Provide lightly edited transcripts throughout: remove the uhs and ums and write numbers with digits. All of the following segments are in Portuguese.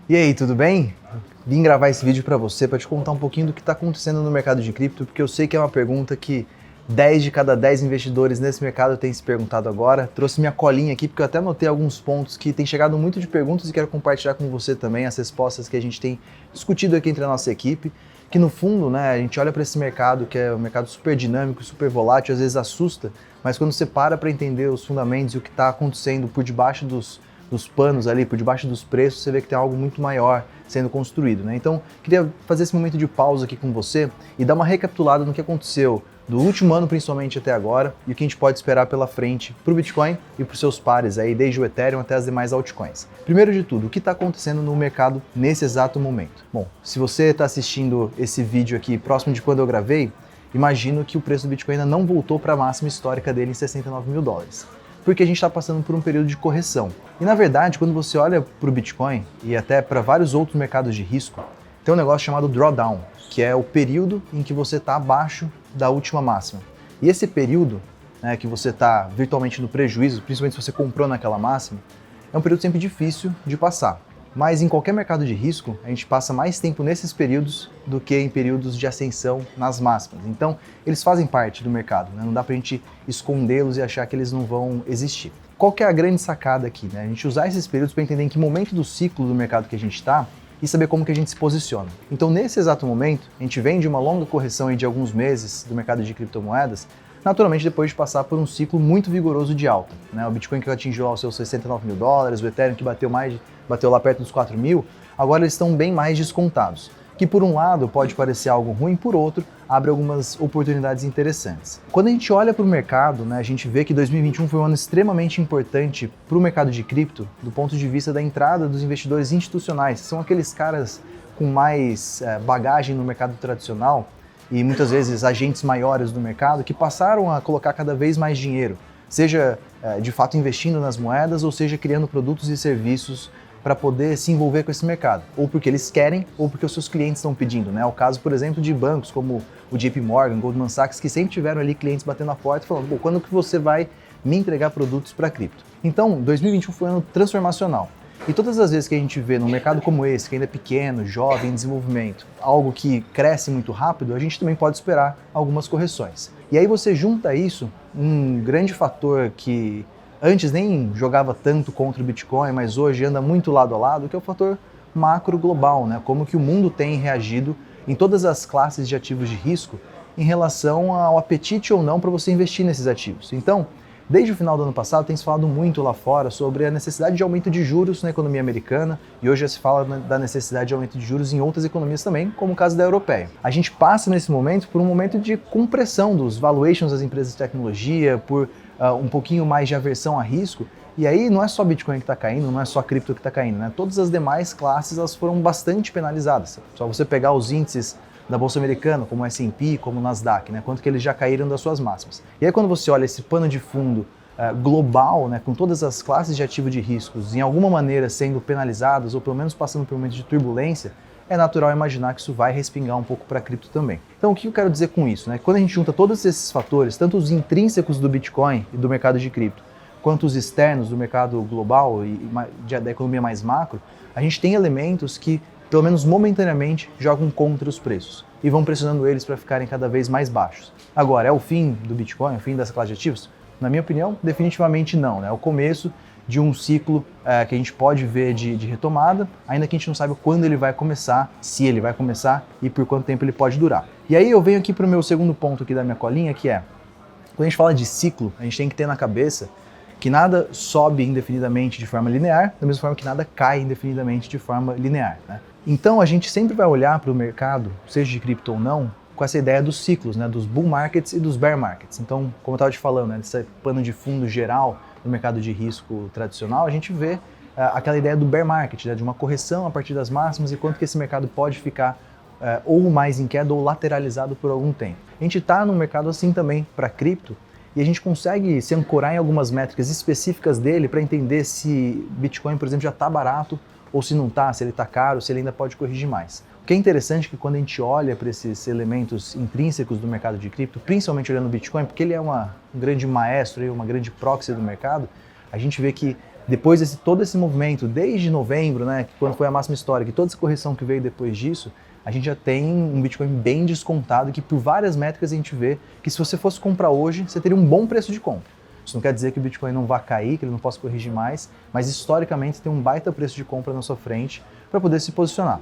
E aí, tudo bem? Vim gravar esse vídeo para você, para te contar um pouquinho do que está acontecendo no mercado de cripto, porque eu sei que é uma pergunta que 10 de cada 10 investidores nesse mercado têm se perguntado agora. Trouxe minha colinha aqui porque eu até anotei alguns pontos que tem chegado muito de perguntas e quero compartilhar com você também as respostas que a gente tem discutido aqui entre a nossa equipe, que no fundo, né, a gente olha para esse mercado que é um mercado super dinâmico, super volátil, às vezes assusta, mas quando você para entender os fundamentos e o que está acontecendo por debaixo dos panos ali, por debaixo dos preços, você vê que tem algo muito maior sendo construído, né? Então, queria fazer esse momento de pausa aqui com você e dar uma recapitulada no que aconteceu do último ano, principalmente até agora, e o que a gente pode esperar pela frente para o Bitcoin e para os seus pares aí, desde o Ethereum até as demais altcoins. Primeiro de tudo, o que está acontecendo no mercado nesse exato momento? Bom, se você está assistindo esse vídeo aqui próximo de quando eu gravei, imagino que o preço do Bitcoin ainda não voltou para a máxima histórica dele em 69 mil dólares. Porque a gente está passando por um período de correção. E na verdade, quando você olha para o Bitcoin e até para vários outros mercados de risco, tem um negócio chamado drawdown, que é o período em que você está abaixo da última máxima. E esse período, né, que você está virtualmente no prejuízo, principalmente se você comprou naquela máxima, é um período sempre difícil de passar. Mas em qualquer mercado de risco, a gente passa mais tempo nesses períodos do que em períodos de ascensão nas máximas. Então, eles fazem parte do mercado, né? Não dá pra gente escondê-los e achar que eles não vão existir. Qual que é a grande sacada aqui, né? A gente usar esses períodos para entender em que momento do ciclo do mercado que a gente está e saber como que a gente se posiciona. Então, nesse exato momento, a gente vem de uma longa correção aí de alguns meses do mercado de criptomoedas, naturalmente depois de passar por um ciclo muito vigoroso de alta, né? O Bitcoin que atingiu aos seus 69 mil dólares, o Ethereum que bateu lá perto dos 4 mil, agora eles estão bem mais descontados, que por um lado pode parecer algo ruim, por outro abre algumas oportunidades interessantes. Quando a gente olha para o mercado, né, a gente vê que 2021 foi um ano extremamente importante para o mercado de cripto, do ponto de vista da entrada dos investidores institucionais, que são aqueles caras com mais bagagem no mercado tradicional, e muitas vezes agentes maiores do mercado que passaram a colocar cada vez mais dinheiro, seja de fato investindo nas moedas ou seja criando produtos e serviços para poder se envolver com esse mercado, ou porque eles querem ou porque os seus clientes estão pedindo, né? É o caso, por exemplo, de bancos como o JP Morgan, Goldman Sachs, que sempre tiveram ali clientes batendo na porta e falando, pô, quando que você vai me entregar produtos para cripto? Então, 2021 foi um ano transformacional. E todas as vezes que a gente vê num mercado como esse, que ainda é pequeno, jovem, em desenvolvimento, algo que cresce muito rápido, a gente também pode esperar algumas correções. E aí você junta isso, um grande fator que antes nem jogava tanto contra o Bitcoin, mas hoje anda muito lado a lado, que é o fator macro global, né? Como que o mundo tem reagido em todas as classes de ativos de risco em relação ao apetite ou não para você investir nesses ativos. Então, desde o final do ano passado, tem se falado muito lá fora sobre a necessidade de aumento de juros na economia americana e hoje já se fala da necessidade de aumento de juros em outras economias também, como o caso da europeia. A gente passa nesse momento por um momento de compressão dos valuations das empresas de tecnologia, por um pouquinho mais de aversão a risco, e aí não é só Bitcoin que está caindo, não é só cripto que está caindo, né? Todas as demais classes elas foram bastante penalizadas. Só você pegar os índices da Bolsa Americana, como o S&P, como o Nasdaq, né? Quanto que eles já caíram das suas máximas. E aí quando você olha esse pano de fundo global, né, com todas as classes de ativo de riscos em alguma maneira sendo penalizadas ou pelo menos passando por um momento de turbulência, é natural imaginar que isso vai respingar um pouco para a cripto também. Então o que eu quero dizer com isso? Né? Quando a gente junta todos esses fatores, tanto os intrínsecos do Bitcoin e do mercado de cripto, quanto os externos do mercado global e da economia mais macro, a gente tem elementos que pelo menos momentaneamente, jogam contra os preços e vão pressionando eles para ficarem cada vez mais baixos. Agora, é o fim do Bitcoin, o fim dessa classe de ativos? Na minha opinião, definitivamente não. Né? É o começo de um ciclo que a gente pode ver de retomada, ainda que a gente não saiba quando ele vai começar, se ele vai começar e por quanto tempo ele pode durar. E aí eu venho aqui para o meu segundo ponto aqui da minha colinha, que é, quando a gente fala de ciclo, a gente tem que ter na cabeça que nada sobe indefinidamente de forma linear, da mesma forma que nada cai indefinidamente de forma linear. Né? Então a gente sempre vai olhar para o mercado, seja de cripto ou não, com essa ideia dos ciclos, né, dos bull markets e dos bear markets. Então, como eu estava te falando, né, desse pano de fundo geral no mercado de risco tradicional, a gente vê aquela ideia do bear market, né, de uma correção a partir das máximas e quanto que esse mercado pode ficar ou mais em queda ou lateralizado por algum tempo. A gente está num mercado assim também para cripto e a gente consegue se ancorar em algumas métricas específicas dele para entender se Bitcoin, por exemplo, já está barato ou se não está, se ele está caro, se ele ainda pode corrigir mais. O que é interessante é que quando a gente olha para esses elementos intrínsecos do mercado de cripto, principalmente olhando o Bitcoin, porque ele é um grande maestro, uma grande proxy do mercado, a gente vê que depois de todo esse movimento, desde novembro, né, quando foi a máxima histórica, e toda essa correção que veio depois disso, a gente já tem um Bitcoin bem descontado, que por várias métricas a gente vê que se você fosse comprar hoje, você teria um bom preço de compra. Isso não quer dizer que o Bitcoin não vá cair, que ele não possa corrigir mais, mas historicamente tem um baita preço de compra na sua frente para poder se posicionar.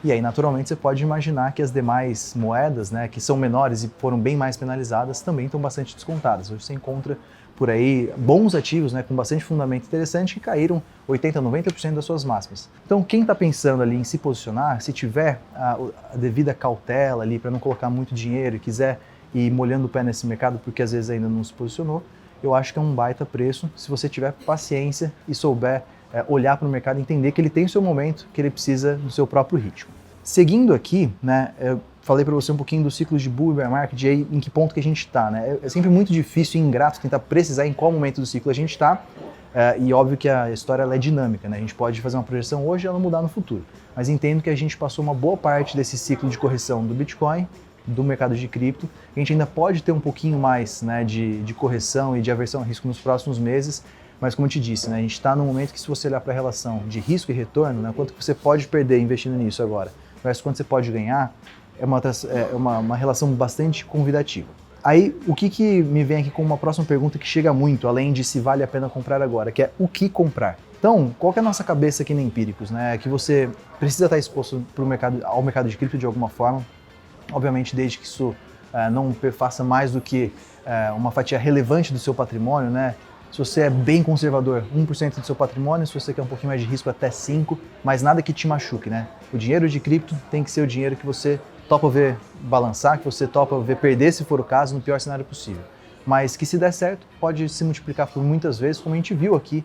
E aí, naturalmente, você pode imaginar que as demais moedas, né, que são menores e foram bem mais penalizadas, também estão bastante descontadas. Hoje você encontra por aí bons ativos, né, com bastante fundamento interessante, que caíram 80%, 90% das suas máximas. Então, quem está pensando ali em se posicionar, se tiver a devida cautela ali para não colocar muito dinheiro e quiser ir molhando o pé nesse mercado, porque às vezes ainda não se posicionou, eu acho que é um baita preço, se você tiver paciência e souber olhar para o mercado e entender que ele tem o seu momento, que ele precisa do seu próprio ritmo. Seguindo aqui, né, eu falei para você um pouquinho do ciclo de bull e bear market e aí em que ponto que a gente está, né? É sempre muito difícil e ingrato tentar precisar em qual momento do ciclo a gente está, e óbvio que a história ela é dinâmica, né? A gente pode fazer uma projeção hoje e ela mudar no futuro, mas entendo que a gente passou uma boa parte desse ciclo de correção do Bitcoin, do mercado de cripto, a gente ainda pode ter um pouquinho mais, né, de correção e de aversão a risco nos próximos meses, mas como eu te disse, né, a gente está num momento que se você olhar para a relação de risco e retorno, né, quanto que você pode perder investindo nisso agora, versus quanto você pode ganhar, é uma relação bastante convidativa. Aí, o que me vem aqui com uma próxima pergunta que chega muito, além de se vale a pena comprar agora, que é o que comprar? Então, qual que é a nossa cabeça aqui na Empíricos, né? Que você precisa estar exposto ao mercado de cripto de alguma forma, obviamente desde que isso não faça mais do que uma fatia relevante do seu patrimônio, né? Se você é bem conservador, 1% do seu patrimônio, se você quer um pouquinho mais de risco, até 5%, mas nada que te machuque, né? O dinheiro de cripto tem que ser o dinheiro que você topa ver balançar, que você topa ver perder se for o caso, no pior cenário possível. Mas que se der certo, pode se multiplicar por muitas vezes, como a gente viu aqui,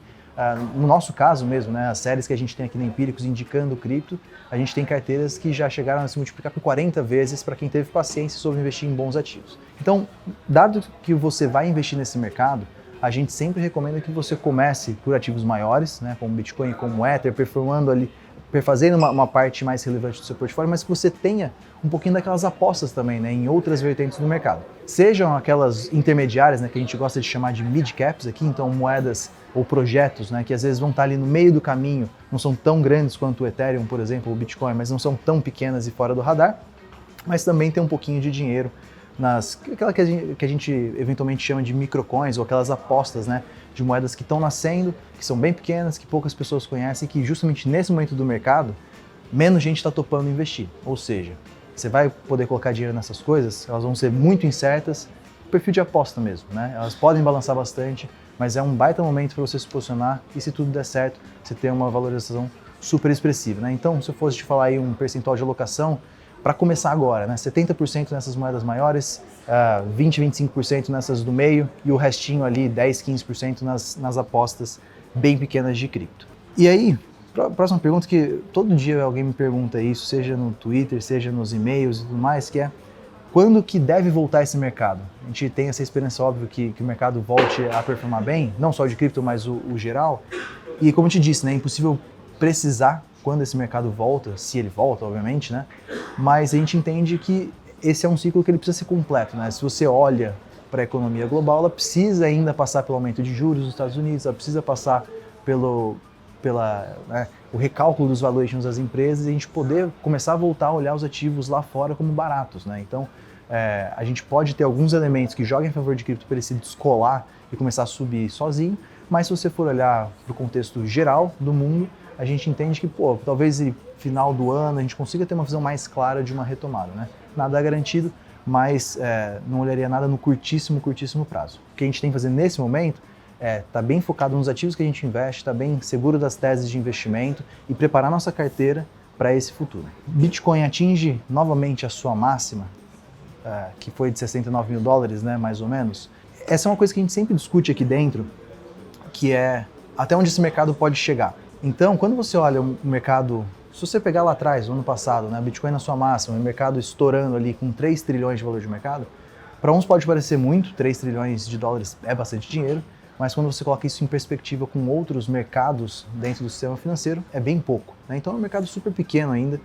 no nosso caso mesmo, né? As séries que a gente tem aqui na Empíricos indicando cripto, a gente tem carteiras que já chegaram a se multiplicar por 40 vezes para quem teve paciência e soube investir em bons ativos. Então, dado que você vai investir nesse mercado, a gente sempre recomenda que você comece por ativos maiores, né, como Bitcoin, como Ether, perfumando ali, fazendo uma parte mais relevante do seu portfólio, mas que você tenha um pouquinho daquelas apostas também, né, em outras vertentes do mercado. Sejam aquelas intermediárias, né, que a gente gosta de chamar de mid-caps aqui, então moedas ou projetos, né, que às vezes vão estar ali no meio do caminho, não são tão grandes quanto o Ethereum, por exemplo, ou o Bitcoin, mas não são tão pequenas e fora do radar, mas também tem um pouquinho de dinheiro aquela que a gente eventualmente chama de microcoins, ou aquelas apostas, né, de moedas que estão nascendo, que são bem pequenas, que poucas pessoas conhecem, e que justamente nesse momento do mercado, menos gente está topando investir. Ou seja, você vai poder colocar dinheiro nessas coisas, elas vão ser muito incertas, perfil de aposta mesmo, né? Elas podem balançar bastante, mas é um baita momento para você se posicionar e se tudo der certo, você ter uma valorização super expressiva, né? Então, se eu fosse te falar aí um percentual de alocação, para começar agora, né? 70% nessas moedas maiores, 20, 25% nessas do meio e o restinho ali, 10, 15% nas apostas bem pequenas de cripto. E aí, próxima pergunta que todo dia alguém me pergunta isso, seja no Twitter, seja nos e-mails e tudo mais, que é quando que deve voltar esse mercado? A gente tem essa esperança, óbvio, que o mercado volte a performar bem, não só de cripto, mas o geral. E como eu te disse, né, é impossível precisar quando esse mercado volta, se ele volta, obviamente, né? Mas a gente entende que esse é um ciclo que ele precisa ser completo, né? Se você olha para a economia global, ela precisa ainda passar pelo aumento de juros dos Estados Unidos, ela precisa passar o recálculo dos valuations das empresas e a gente poder começar a voltar a olhar os ativos lá fora como baratos, né? Então, a gente pode ter alguns elementos que joguem a favor de cripto para ele se descolar e começar a subir sozinho, mas se você for olhar para o contexto geral do mundo, a gente entende que, talvez no final do ano a gente consiga ter uma visão mais clara de uma retomada, né? Nada é garantido, mas não olharia nada no curtíssimo prazo. O que a gente tem que fazer nesse momento tá bem focado nos ativos que a gente investe, tá bem seguro das teses de investimento e preparar nossa carteira para esse futuro. Bitcoin atinge novamente a sua máxima, que foi de $69 mil, né, mais ou menos. Essa é uma coisa que a gente sempre discute aqui dentro, que é até onde esse mercado pode chegar. Então, quando você olha o mercado, se você pegar lá atrás, no ano passado, né, Bitcoin na sua máxima, o mercado estourando ali com 3 trilhões de valor de mercado, para uns pode parecer muito, 3 trilhões de dólares é bastante dinheiro, mas quando você coloca isso em perspectiva com outros mercados dentro do sistema financeiro, é bem pouco, né? Então é um mercado super pequeno ainda,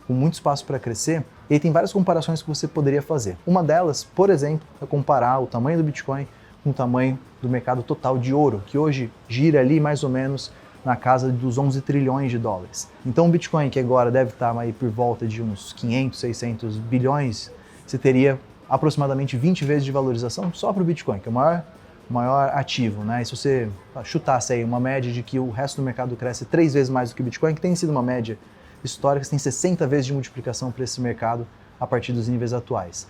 com muito espaço para crescer, e aí tem várias comparações que você poderia fazer. Uma delas, por exemplo, é comparar o tamanho do Bitcoin com o tamanho do mercado total de ouro, que hoje gira ali mais ou menos na casa dos 11 trilhões de dólares. Então o Bitcoin, que agora deve estar aí por volta de uns 500, 600 bilhões, você teria aproximadamente 20 vezes de valorização só para o Bitcoin, que é o maior ativo, né? E se você chutasse aí uma média de que o resto do mercado cresce 3 vezes mais do que o Bitcoin, que tem sido uma média histórica, você tem 60 vezes de multiplicação para esse mercado a partir dos níveis atuais.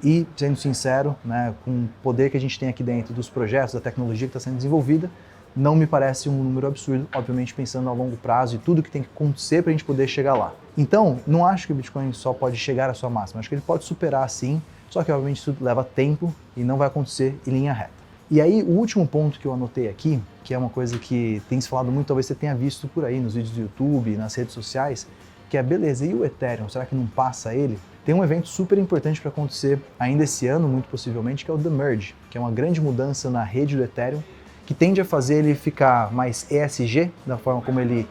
E, sendo sincero, né, com o poder que a gente tem aqui dentro dos projetos, da tecnologia que está sendo desenvolvida, não me parece um número absurdo, obviamente pensando a longo prazo e tudo que tem que acontecer para a gente poder chegar lá. Então, não acho que o Bitcoin só pode chegar à sua máxima, acho que ele pode superar sim, só que obviamente isso leva tempo e não vai acontecer em linha reta. E aí, o último ponto que eu anotei aqui, que é uma coisa que tem se falado muito, talvez você tenha visto por aí nos vídeos do YouTube, nas redes sociais, que é, beleza, e o Ethereum, será que não passa ele? Tem um evento super importante para acontecer ainda esse ano, muito possivelmente, que é o The Merge, que é uma grande mudança na rede do Ethereum, que tende a fazer ele ficar mais ESG, da forma como ele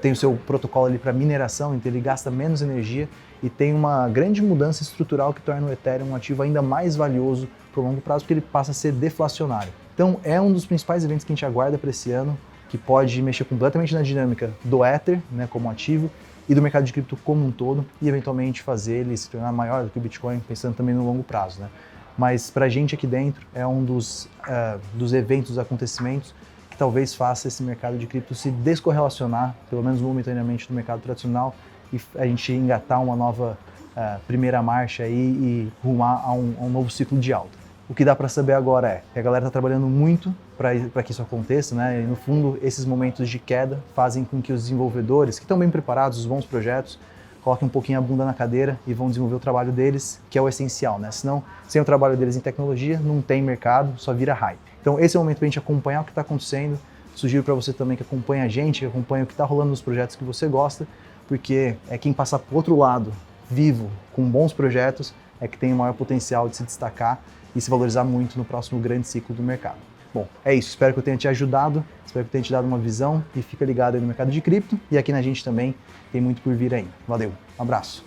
tem o seu protocolo ali para mineração, então ele gasta menos energia e tem uma grande mudança estrutural que torna o Ethereum um ativo ainda mais valioso para o longo prazo, porque ele passa a ser deflacionário. Então é um dos principais eventos que a gente aguarda para esse ano, que pode mexer completamente na dinâmica do Ether, né, como ativo, e do mercado de cripto como um todo, e eventualmente fazer ele se tornar maior do que o Bitcoin, pensando também no longo prazo, né? Mas para a gente aqui dentro é um dos eventos, dos acontecimentos que talvez faça esse mercado de cripto se descorrelacionar, pelo menos momentaneamente, do mercado tradicional e a gente engatar uma nova primeira marcha aí e rumar a um novo ciclo de alta. O que dá para saber agora é que a galera está trabalhando muito para que isso aconteça, né? E no fundo, esses momentos de queda fazem com que os desenvolvedores, que estão bem preparados, os bons projetos, coloquem um pouquinho a bunda na cadeira e vão desenvolver o trabalho deles, que é o essencial, né? Senão, sem o trabalho deles em tecnologia, não tem mercado, só vira hype. Então esse é o momento para a gente acompanhar o que está acontecendo. Sugiro para você também que acompanhe a gente, que acompanhe o que está rolando nos projetos que você gosta, porque é quem passar para o outro lado, vivo, com bons projetos, é que tem o maior potencial de se destacar e se valorizar muito no próximo grande ciclo do mercado. Bom, é isso. Espero que eu tenha te ajudado, espero que eu tenha te dado uma visão e fica ligado aí no mercado de cripto e aqui na gente também tem muito por vir ainda. Valeu, um abraço!